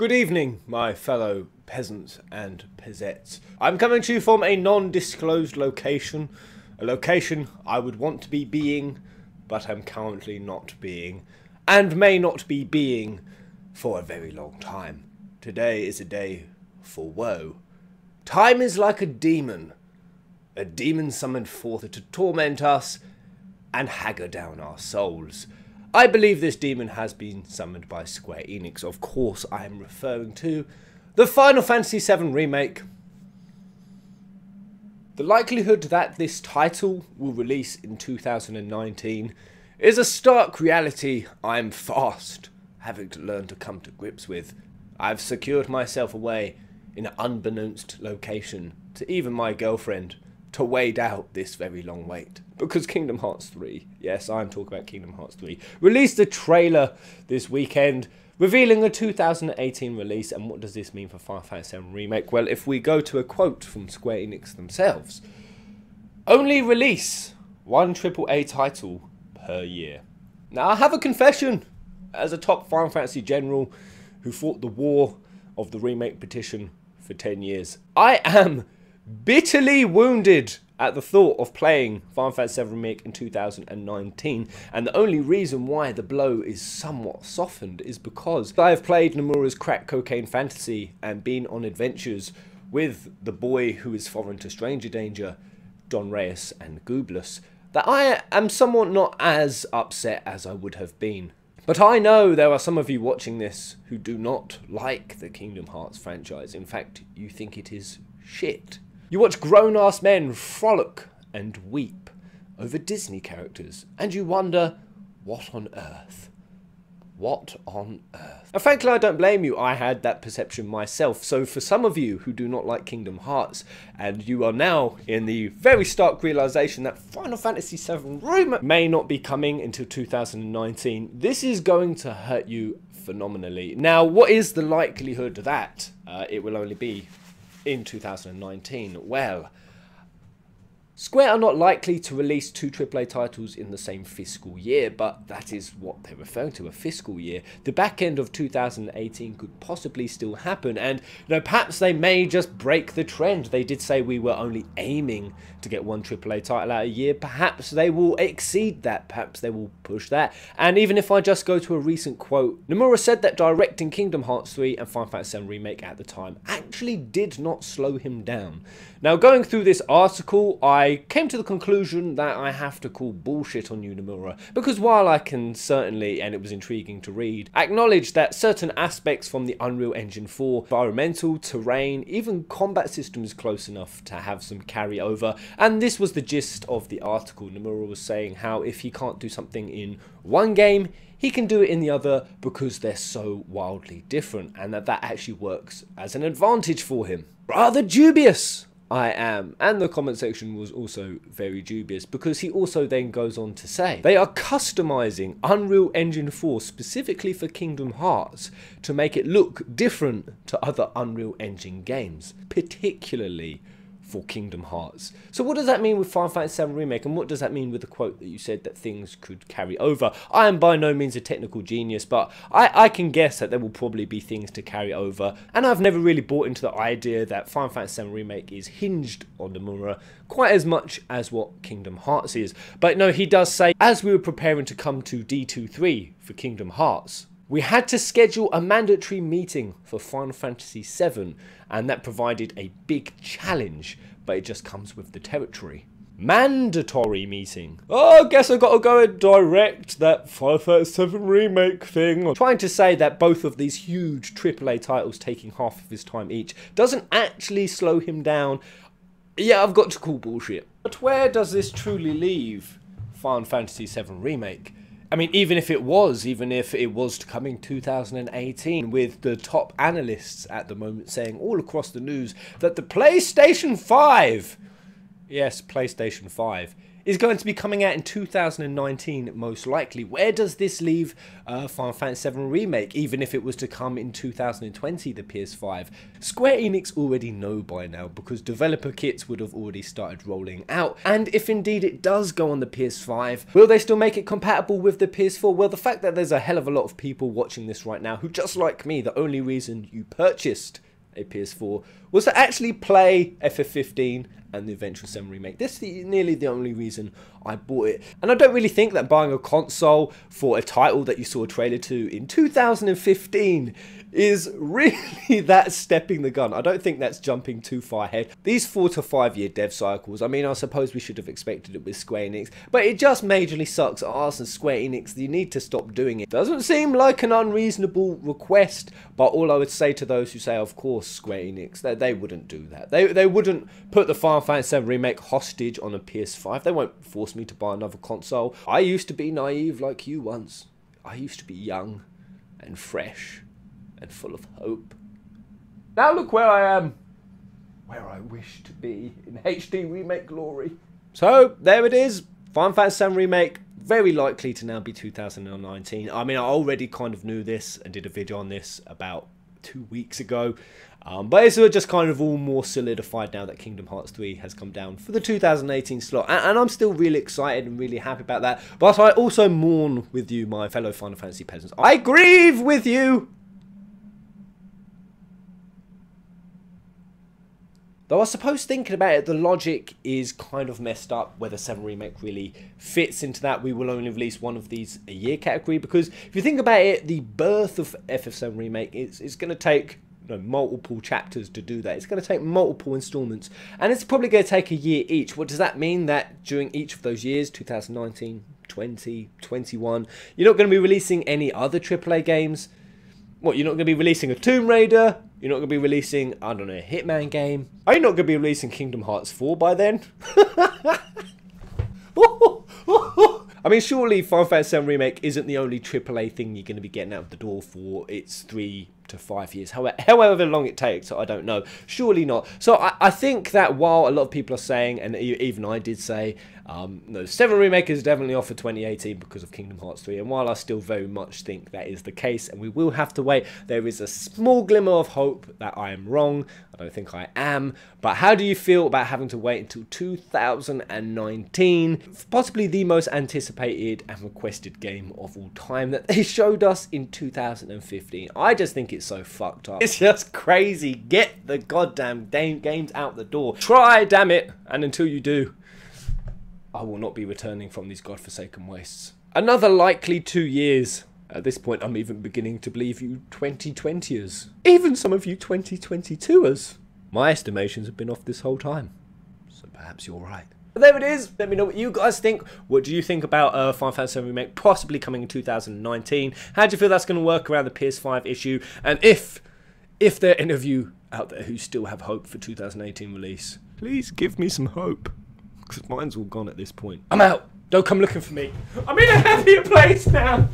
Good evening, my fellow peasants and peasettes. I'm coming to you from a non-disclosed location. A location I would want to be being, but I'm currently not being, and may not be being for a very long time. Today is a day for woe. Time is like a demon summoned forth to torment us and hagger down our souls. I believe this demon has been summoned by Square Enix. Of course, I am referring to the Final Fantasy VII Remake. The likelihood that this title will release in 2019 is a stark reality I'm fast having to learn to come to grips with. I've secured myself away in an unbeknownst location to even my girlfriend to wait out this very long wait. Because Kingdom Hearts 3, yes, I'm talking about Kingdom Hearts 3, released a trailer this weekend revealing a 2018 release. And what does this mean for Final Fantasy VII Remake? Well, if we go to a quote from Square Enix themselves, only release one AAA title per year. Now, I have a confession. As a top Final Fantasy general who fought the war of the remake petition for 10 years, I am bitterly wounded at the thought of playing Final Fantasy VII Remake in 2019, and the only reason why the blow is somewhat softened is because I have played Nomura's crack cocaine fantasy and been on adventures with the boy who is foreign to stranger danger, Don Reyes and Goobless, that I am somewhat not as upset as I would have been. But I know there are some of you watching this who do not like the Kingdom Hearts franchise. In fact, you think it is shit. You watch grown-ass men frolic and weep over Disney characters, and you wonder, what on earth? What on earth? And frankly, I don't blame you. I had that perception myself. So for some of you who do not like Kingdom Hearts, and you are now in the very stark realization that Final Fantasy VII Remake may not be coming until 2019, this is going to hurt you phenomenally. Now, what is the likelihood that it will only be in 2019? Well, Square are not likely to release two AAA titles in the same fiscal year, but that is what they're referring to, a fiscal year. The back end of 2018 could possibly still happen, and perhaps they may just break the trend. They did say we were only aiming to get one AAA title out a year. Perhaps they will exceed that, perhaps they will push that. And even if I just go to a recent quote, Nomura said that directing Kingdom Hearts 3 and Final Fantasy VII Remake at the time actually did not slow him down. Now, going through this article, I came to the conclusion that I have to call bullshit on you, Nomura, because while I can certainly, and it was intriguing to read, acknowledge that certain aspects from the Unreal Engine 4, environmental, terrain, even combat systems close enough to have some carryover, and this was the gist of the article. Nomura was saying how if he can't do something in one game, he can do it in the other because they're so wildly different, and that actually works as an advantage for him. Rather dubious I am. And the comment section was also very dubious, because he also then goes on to say they are customizing Unreal Engine 4 specifically for Kingdom Hearts to make it look different to other Unreal Engine games, particularly for Kingdom Hearts. So what does that mean with Final Fantasy VII Remake, and what does that mean with the quote that you said that things could carry over? I am by no means a technical genius, but I can guess that there will probably be things to carry over, and I've never really bought into the idea that Final Fantasy VII Remake is hinged on Nomura quite as much as what Kingdom Hearts is. But no, he does say, as we were preparing to come to D23 for Kingdom Hearts, we had to schedule a mandatory meeting for Final Fantasy VII, and that provided a big challenge, but it just comes with the territory. Mandatory meeting. Oh, I guess I gotta go and direct that Final Fantasy VII Remake thing. I'm trying to say that both of these huge AAA titles taking half of his time each doesn't actually slow him down. Yeah, I've got to call bullshit. But where does this truly leave Final Fantasy VII Remake? I mean, even if it was to come in 2018, with the top analysts at the moment saying all across the news that the PlayStation 5, yes, PlayStation 5, is going to be coming out in 2019 most likely. Where does this leave Final Fantasy VII Remake, even if it was to come in 2020, the PS5? Square Enix already know by now because developer kits would have already started rolling out, and if indeed it does go on the PS5, will they still make it compatible with the PS4? Well, the fact that there's a hell of a lot of people watching this right now who, just like me, the only reason you purchased a PS4 was to actually play FF15 and the eventual 7 remake. This is nearly the only reason I bought it. And I don't really think that buying a console for a title that you saw a trailer to in 2015 is really that stepping the gun. I don't think that's jumping too far ahead. These 4 to 5 year dev cycles, I mean, I suppose we should have expected it with Square Enix, but it just majorly sucks arse, and Square Enix, you need to stop doing it. Doesn't seem like an unreasonable request, but all I would say to those who say, of course, Square Enix, they wouldn't do that. They wouldn't put the Final Fantasy VII Remake hostage on a PS5. They won't force me to buy another console. I used to be naive like you once. I used to be young and fresh and full of hope. Now look where I am, where I wish to be in HD remake glory. So there it is, Final Fantasy VII Remake, very likely to now be 2019. I mean, I already kind of knew this and did a video on this about 2 weeks ago, but it's just kind of all more solidified now that Kingdom Hearts 3 has come down for the 2018 slot, and I'm still really excited and really happy about that. But I also mourn with you, my fellow Final Fantasy peasants. I grieve with you. Though I suppose thinking about it, the logic is kind of messed up whether 7 Remake really fits into that we will only release one of these a year category, because if you think about it, the birth of FF7 Remake is going to take multiple chapters to do that. It's going to take multiple installments, and it's probably going to take a year each. What does that mean? That during each of those years, 2019, 20, 21, you're not going to be releasing any other AAA games? What, you're not going to be releasing a Tomb Raider? You're not going to be releasing, I don't know, a Hitman game? Are you not going to be releasing Kingdom Hearts 4 by then? I mean, surely Final Fantasy VII Remake isn't the only AAA thing you're going to be getting out of the door for its 3 to 5 years. However long it takes, I don't know. Surely not. So I think that while a lot of people are saying, and even I did say, no, 7 Remake is definitely off for 2018 because of Kingdom Hearts 3, and while I still very much think that is the case, and we will have to wait, there is a small glimmer of hope that I am wrong. I don't think I am, but how do you feel about having to wait until 2019, possibly the most anticipated and requested game of all time that they showed us in 2015? I just think it's so fucked up. It's just crazy. Get the goddamn games out the door. Try, damn it, and until you do, I will not be returning from these godforsaken wastes. Another likely 2 years. At this point, I'm even beginning to believe you 2020ers. Even some of you 2022ers. My estimations have been off this whole time. So perhaps you're right. But there it is. Let me know what you guys think. What do you think about Final Fantasy VII Remake possibly coming in 2019? How do you feel that's going to work around the PS5 issue? And if there are any of you out there who still have hope for 2018 release, please give me some hope. Because mine's all gone at this point. I'm out. Don't come looking for me. I'm in a happier place now.